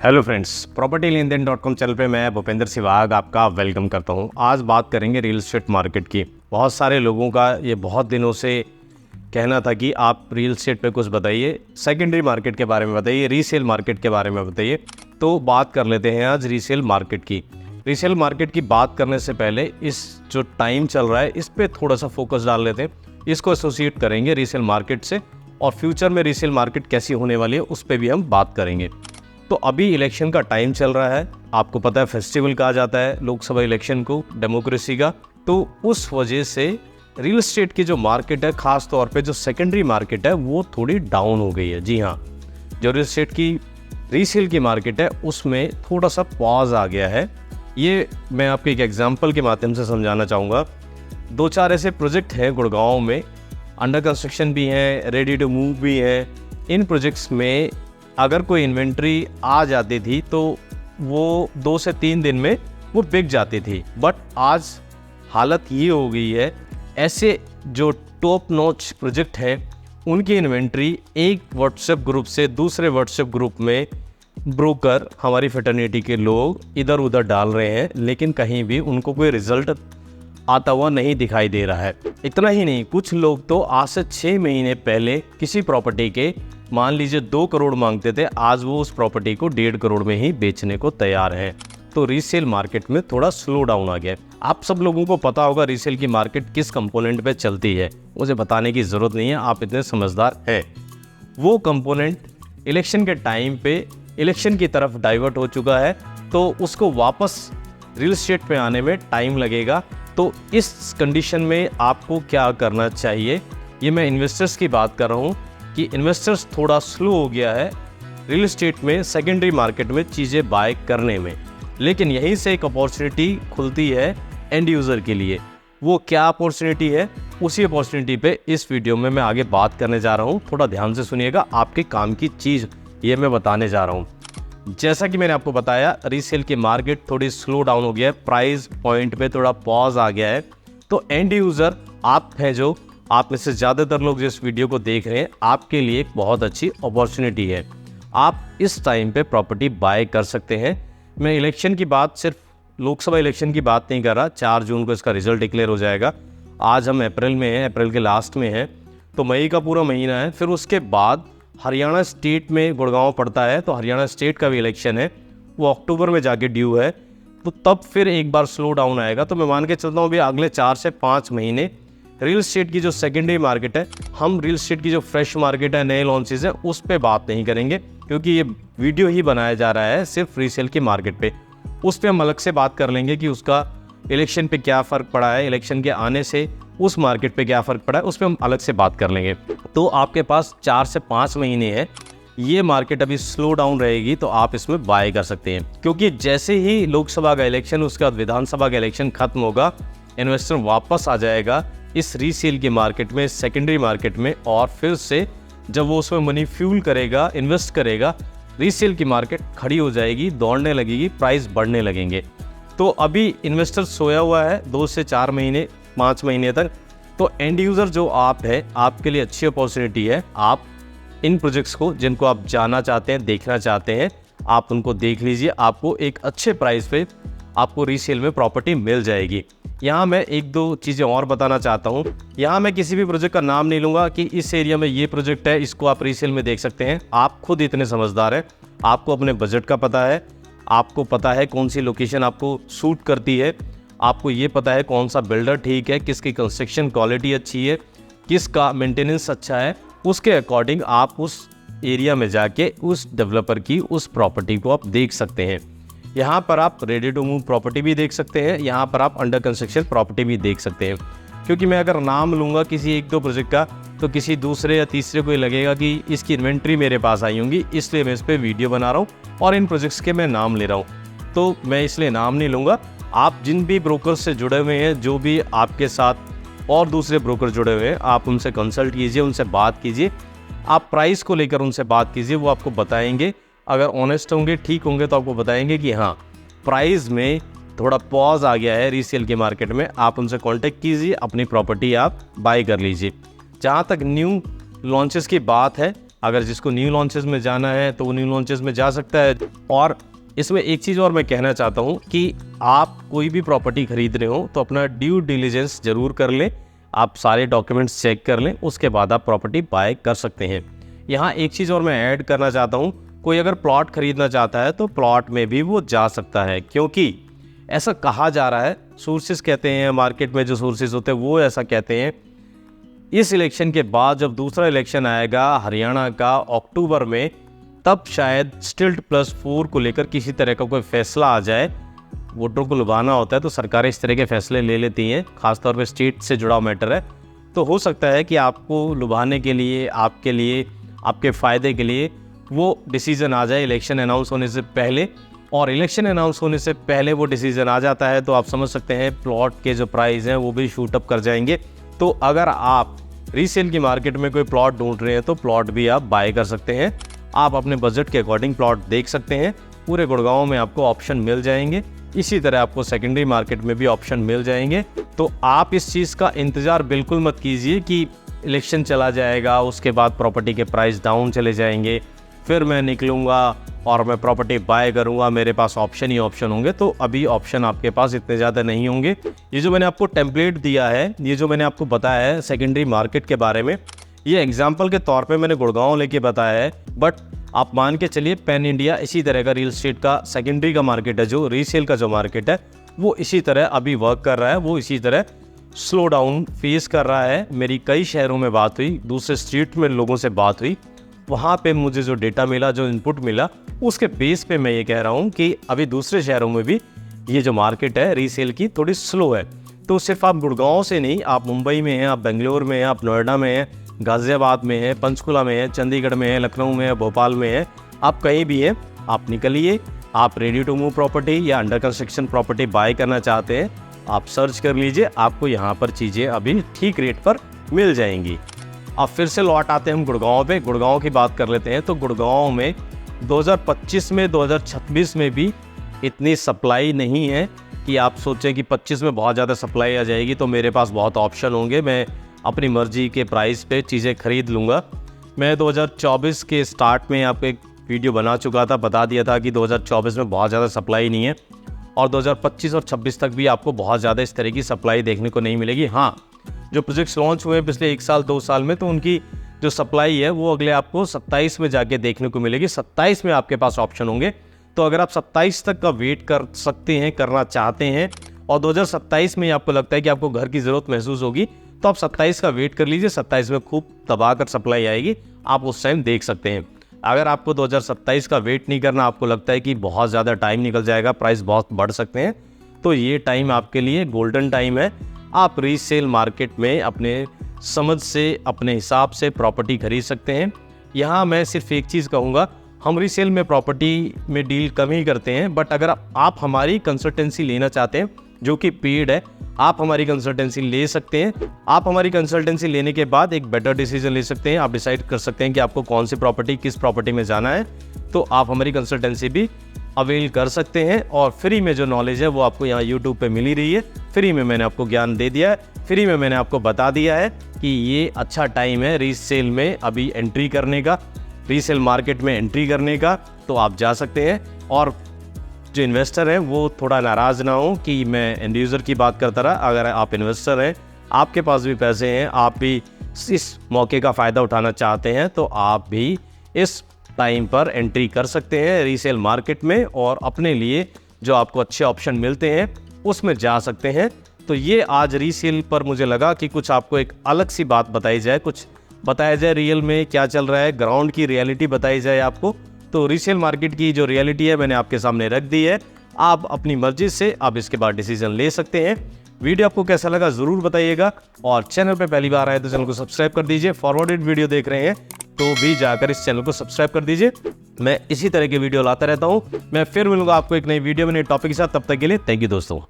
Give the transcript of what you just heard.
Hello friends, property लेन then .com channel पे मैं भूपेंद्र सिवाग आपका वेलकम करता हूँ। आज बात करेंगे रियल एस्टेट मार्केट की। बहुत सारे लोगों का ये बहुत दिनों से कहना था कि आप रियल एस्टेट पे कुछ बताइए, सेकेंडरी मार्केट के बारे में बताइए, रीसेल मार्केट के बारे में बताइए। तो बात कर लेते हैं आज रीसेल मार्केट की। रीसेल मार्केट की बात करने से पहले इस जो टाइम चल रहा है इस पर थोड़ा सा फोकस डाल लेते हैं। इसको एसोसिएट करेंगे रीसेल मार्केट से और फ्यूचर में रीसेल मार्केट कैसी होने वाली है उस पर भी हम बात करेंगे। तो अभी इलेक्शन का टाइम चल रहा है, आपको पता है फेस्टिवल कहा जाता है लोकसभा इलेक्शन को, डेमोक्रेसी का। तो उस वजह से रियल एस्टेट की जो मार्केट है, खास तौर पे जो सेकेंडरी मार्केट है वो थोड़ी डाउन हो गई है। जी हाँ, जो रियल एस्टेट की रीसेल की मार्केट है उसमें थोड़ा सा पॉज आ गया है। ये मैं आपको एक एग्जाम्पल के माध्यम से समझाना चाहूँगा। 2-4 ऐसे प्रोजेक्ट हैं गुड़गांव में, अंडर कंस्ट्रक्शन भी हैं, रेडी टू मूव भी हैं। इन प्रोजेक्ट्स में अगर कोई इन्वेंट्री आ जाती थी तो वो 2 से 3 दिन में वो बिक जाती थी। बट आज हालत ये हो गई है, ऐसे जो टॉप नॉच प्रोजेक्ट हैं उनकी इन्वेंट्री एक व्हाट्सएप ग्रुप से दूसरे व्हाट्सएप ग्रुप में ब्रोकर, हमारी फ्रेटर्निटी के लोग इधर उधर डाल रहे हैं, लेकिन कहीं भी उनको कोई रिजल्ट आता हुआ नहीं दिखाई दे रहा है। इतना ही नहीं, कुछ लोग तो आज से 6 महीने पहले किसी प्रॉपर्टी के मान लीजिए 2 करोड़ मांगते थे, आज वो उस प्रॉपर्टी को 1.5 करोड़ में ही बेचने को तैयार हैं। तो रीसेल मार्केट में थोड़ा स्लो डाउन आ गया। आप सब लोगों को पता होगा रीसेल की मार्केट किस कंपोनेंट पे चलती है, मुझे बताने की ज़रूरत नहीं है, आप इतने समझदार हैं। वो कंपोनेंट इलेक्शन के टाइम पे इलेक्शन की तरफ डाइवर्ट हो चुका है, तो उसको वापस रियल एस्टेट पे आने में टाइम लगेगा। तो इस कंडीशन में आपको क्या करना चाहिए, ये मैं इन्वेस्टर्स की बात कर रहा हूँ कि इन्वेस्टर्स थोड़ा स्लो हो गया है रियल एस्टेट में, सेकेंडरी मार्केट में चीज़ें बाय करने में। लेकिन यहीं से एक अपॉर्चुनिटी खुलती है एंड यूज़र के लिए। वो क्या अपॉर्चुनिटी है, उसी अपॉर्चुनिटी पे इस वीडियो में मैं आगे बात करने जा रहा हूँ। थोड़ा ध्यान से सुनिएगा, आपके काम की चीज़ ये मैं बताने जा रहा हूँ। जैसा कि मैंने आपको बताया, रीसेल की मार्केट थोड़ी स्लो डाउन हो गया है, प्राइस पॉइंट पे थोड़ा पॉज आ गया है। तो एंड यूज़र आप हैं, जो आप में से ज़्यादातर लोग जिस वीडियो को देख रहे हैं, आपके लिए एक बहुत अच्छी अपॉर्चुनिटी है। आप इस टाइम पे प्रॉपर्टी बाय कर सकते हैं। मैं इलेक्शन की बात, सिर्फ लोकसभा इलेक्शन की बात नहीं कर रहा। 4 जून को इसका रिजल्ट डिक्लेयर हो जाएगा। आज हम अप्रैल में हैं, अप्रैल के लास्ट में हैं, तो मई का पूरा महीना है। फिर उसके बाद हरियाणा स्टेट में गुड़गांव पड़ता है, तो हरियाणा स्टेट का भी इलेक्शन है, वो अक्टूबर में जाके ड्यू है। तो तब फिर एक बार स्लो डाउन आएगा। तो मैं मान के चलता हूँ भी अगले 4 से 5 महीने रियल एस्टेट की जो सेकेंडरी मार्केट है, हम रियल एस्टेट की जो फ्रेश मार्केट है, नए लॉन्चेस है, उस पर बात नहीं करेंगे, क्योंकि ये वीडियो ही बनाया जा रहा है सिर्फ रीसेल की मार्केट पे। उस पर हम अलग से बात कर लेंगे कि उसका इलेक्शन पे क्या फ़र्क पड़ा है, इलेक्शन के आने से उस मार्केट पे क्या फ़र्क पड़ा है, उस पर हम अलग से बात कर लेंगे। तो आपके पास 4 से 5 महीने है, ये मार्केट अभी स्लो डाउन रहेगी, तो आप इसमें बाय कर सकते हैं। क्योंकि जैसे ही लोकसभा का इलेक्शन, उसके बाद विधानसभा का इलेक्शन खत्म होगा, इन्वेस्टर वापस आ जाएगा इस रीसेल की मार्केट में, सेकेंडरी मार्केट में, और फिर से जब वो उसमें मनी फ्यूल करेगा, इन्वेस्ट करेगा, रीसेल की मार्केट खड़ी हो जाएगी, दौड़ने लगेगी, प्राइस बढ़ने लगेंगे। तो अभी इन्वेस्टर सोया हुआ है 2 से 4 महीने, 5 महीने तक। तो एंड यूज़र जो आप है, आपके लिए अच्छी अपॉर्चुनिटी है। आप इन प्रोजेक्ट्स को, जिनको आप जाना चाहते हैं, देखना चाहते हैं, आप उनको देख लीजिए। आपको एक अच्छे प्राइस पे आपको रीसेल में प्रॉपर्टी मिल जाएगी। यहाँ मैं 1-2 चीज़ें और बताना चाहता हूँ। यहाँ मैं किसी भी प्रोजेक्ट का नाम नहीं लूँगा कि इस एरिया में ये प्रोजेक्ट है, इसको आप रीसेल में देख सकते हैं। आप खुद इतने समझदार हैं, आपको अपने बजट का पता है, आपको पता है कौन सी लोकेशन आपको सूट करती है, आपको ये पता है कौन सा बिल्डर ठीक है, किसकी कंस्ट्रक्शन क्वालिटी अच्छी है, किसका मेंटेनेंस अच्छा है। उसके अकॉर्डिंग आप उस एरिया में जाके उस डेवलपर की उस प्रॉपर्टी को आप देख सकते हैं। यहाँ पर आप रेडी टू मूव प्रॉपर्टी भी देख सकते हैं, यहाँ पर आप अंडर कंस्ट्रक्शन प्रॉपर्टी भी देख सकते हैं। क्योंकि मैं अगर नाम लूँगा किसी 1-2 प्रोजेक्ट का, तो किसी दूसरे या तीसरे को ये लगेगा कि इसकी इन्वेंट्री मेरे पास आई होंगी, इसलिए मैं इस पर वीडियो बना रहा हूँ और इन प्रोजेक्ट्स के मैं नाम ले रहा हूँ। तो मैं इसलिए नाम नहीं लूँगा। आप जिन भी ब्रोकर से जुड़े हुए हैं, जो भी आपके साथ और दूसरे ब्रोकर जुड़े हुए हैं, आप उनसे कंसल्ट कीजिए, उनसे बात कीजिए, आप प्राइस को लेकर उनसे बात कीजिए, वो आपको बताएंगे। अगर ऑनेस्ट होंगे, ठीक होंगे, तो आपको बताएंगे कि हाँ, प्राइस में थोड़ा पॉज आ गया है रीसेल के मार्केट में। आप उनसे कांटेक्ट कीजिए, अपनी प्रॉपर्टी आप बाय कर लीजिए। जहाँ तक न्यू लॉन्चेस की बात है, अगर जिसको न्यू लॉन्चेस में जाना है तो वो न्यू लॉन्चेस में जा सकता है। और इसमें एक चीज़ और मैं कहना चाहता हूँ कि आप कोई भी प्रॉपर्टी खरीद रहे हो तो अपना ड्यू डिलिजेंस ज़रूर कर लें, आप सारे डॉक्यूमेंट्स चेक कर लें, उसके बाद आप प्रॉपर्टी बाय कर सकते हैं। यहाँ एक चीज़ और मैं ऐड करना चाहता हूँ, कोई अगर प्लॉट खरीदना चाहता है तो प्लॉट में भी वो जा सकता है, क्योंकि ऐसा कहा जा रहा है, सोर्सेज कहते हैं, मार्केट में जो सोर्सेज होते हैं वो ऐसा कहते हैं, इस इलेक्शन के बाद जब दूसरा इलेक्शन आएगा हरियाणा का अक्टूबर में, तब शायद स्टिल्ट +4 को लेकर किसी तरह का कोई फैसला आ जाए। वोटरों को लुभाना होता है तो सरकारें इस तरह के फैसले ले लेती हैं, खासतौर पे स्टेट से जुड़ा मैटर है। तो हो सकता है कि आपको लुभाने के लिए, आपके लिए, आपके फ़ायदे के लिए वो डिसीज़न आ जाए इलेक्शन अनाउंस होने से पहले, और इलेक्शन अनाउंस होने से पहले वो डिसीज़न आ जाता है तो आप समझ सकते हैं प्लॉट के जो प्राइस हैं वो भी शूट अप कर जाएंगे। तो अगर आप रीसेल की मार्केट में कोई प्लॉट ढूंढ रहे हैं तो प्लॉट भी आप बाय कर सकते हैं। आप अपने बजट के अकॉर्डिंग प्लॉट देख सकते हैं। पूरे गुड़गांव में आपको ऑप्शन मिल जाएंगे, इसी तरह आपको सेकेंडरी मार्केट में भी ऑप्शन मिल जाएंगे। तो आप इस चीज़ का इंतज़ार बिल्कुल मत कीजिए कि इलेक्शन चला जाएगा, उसके बाद प्रॉपर्टी के प्राइस डाउन चले जाएंगे, फिर मैं निकलूँगा और मैं प्रॉपर्टी बाय करूँगा, मेरे पास ऑप्शन ही ऑप्शन होंगे। तो अभी ऑप्शन आपके पास इतने ज़्यादा नहीं होंगे। ये जो मैंने आपको टेम्पलेट दिया है, ये जो मैंने आपको बताया है सेकेंडरी मार्केट के बारे में, ये एग्जाम्पल के तौर पे मैंने गुड़गांव लेके बताया है, बट आप मान के चलिए पैन इंडिया इसी तरह का रियल एस्टेट का सेकेंडरी का मार्केट है, जो रीसेल का जो मार्केट है वो इसी तरह अभी वर्क कर रहा है, वो इसी तरह स्लो डाउन फेस कर रहा है। मेरी कई शहरों में बात हुई, दूसरे स्ट्रीट में लोगों से बात हुई, वहाँ पे मुझे जो डेटा मिला, जो इनपुट मिला, उसके बेस पे मैं ये कह रहा हूँ कि अभी दूसरे शहरों में भी ये जो मार्केट है रीसेल की थोड़ी स्लो है। तो सिर्फ आप गुड़गांव से नहीं, आप मुंबई में हैं, आप बेंगलोर में हैं, आप नोएडा में हैं, गाज़ियाबाद में है, पंचकुला में है, चंडीगढ़ में है, लखनऊ में है, भोपाल में है, आप कहीं भी हैं, आप निकलिए। आप रेडी टू मूव प्रॉपर्टी या अंडर कंस्ट्रक्शन प्रॉपर्टी बाय करना चाहते हैं, आप सर्च कर लीजिए, आपको यहाँ पर चीज़ें अभी ठीक रेट पर मिल जाएंगी। अब फिर से लौट आते हैं हम गुड़गांव पे, गुड़गांव की बात कर लेते हैं। तो गुड़गांव में 2025 में, 2026 में भी इतनी सप्लाई नहीं है कि आप सोचें कि 25 में बहुत ज़्यादा सप्लाई आ जाएगी तो मेरे पास बहुत ऑप्शन होंगे, मैं अपनी मर्जी के प्राइस पे चीज़ें खरीद लूँगा। मैं 2024 के स्टार्ट में आपको एक वीडियो बना चुका था, बता दिया था कि 2024 में बहुत ज़्यादा सप्लाई नहीं है और 2025 और 26 तक भी आपको बहुत ज़्यादा इस तरह की सप्लाई देखने को नहीं मिलेगी। हाँ, जो प्रोजेक्ट्स लॉन्च हुए हैं पिछले 1 साल 2 साल में, तो उनकी जो सप्लाई है वो अगले आपको 27 में जाके देखने को मिलेगी। 27 में आपके पास ऑप्शन होंगे। तो अगर आप 27 तक का वेट कर सकते हैं, करना चाहते हैं, और 2027 में आपको लगता है कि आपको घर की ज़रूरत महसूस होगी, तो आप 27 का वेट कर लीजिए। 27 में खूब दबा कर सप्लाई आएगी, आप उस टाइम देख सकते हैं। अगर आपको 2027 का वेट नहीं करना, आपको लगता है कि बहुत ज़्यादा टाइम निकल जाएगा, प्राइस बहुत बढ़ सकते हैं, तो ये टाइम आपके लिए गोल्डन टाइम है। आप रीसेल मार्केट में अपने समझ से, अपने हिसाब से प्रॉपर्टी खरीद सकते हैं। यहाँ मैं सिर्फ एक चीज़ कहूँगा, हम रीसेल में प्रॉपर्टी में डील कम ही करते हैं, बट अगर आप हमारी कंसल्टेंसी लेना चाहते हैं जो कि पेड है, आप हमारी कंसल्टेंसी ले सकते हैं। आप हमारी कंसल्टेंसी लेने के बाद एक बेटर डिसीजन ले सकते हैं। आप डिसाइड कर सकते हैं कि आपको कौन सी प्रॉपर्टी, किस प्रॉपर्टी में जाना है, तो आप हमारी कंसल्टेंसी भी अवेल कर सकते हैं। और फ्री में जो नॉलेज है वो आपको यहाँ यूट्यूब पे मिल ही रही है। फ्री में मैंने आपको ज्ञान दे दिया है, फ्री में मैंने आपको बता दिया है कि ये अच्छा टाइम है रीसेल में अभी एंट्री करने का, रीसेल मार्केट में एंट्री करने का, तो आप जा सकते हैं। और जो इन्वेस्टर हैं वो थोड़ा नाराज़ ना हो कि मैं एंड यूज़र की बात करता रहा। अगर आप इन्वेस्टर हैं, आपके पास भी पैसे हैं, आप भी इस मौके का फ़ायदा उठाना चाहते हैं, तो आप भी इस टाइम पर एंट्री कर सकते हैं रीसेल मार्केट में, और अपने लिए जो आपको अच्छे ऑप्शन मिलते हैं उसमें जा सकते हैं। तो ये आज रीसेल पर मुझे लगा कि कुछ आपको एक अलग सी बात बताई जाए, कुछ बताया जाए रियल में क्या चल रहा है, ग्राउंड की रियलिटी बताई जाए आपको। तो रीसेल मार्केट की जो रियलिटी है मैंने आपके सामने रख दी है। आप अपनी मर्जी से आप इसके बाद डिसीजन ले सकते हैं। वीडियो आपको कैसा लगा ज़रूर बताइएगा, और चैनल पे पहली बार आए तो चैनल को सब्सक्राइब कर दीजिए। फॉरवर्डेड वीडियो देख रहे हैं तो भी जाकर इस चैनल को सब्सक्राइब कर दीजिए। मैं इसी तरह के वीडियो लाता रहता हूँ। मैं फिर मिलूंगा आपको एक नई वीडियो में, नए टॉपिक के साथ। तब तक के लिए थैंक यू दोस्तों।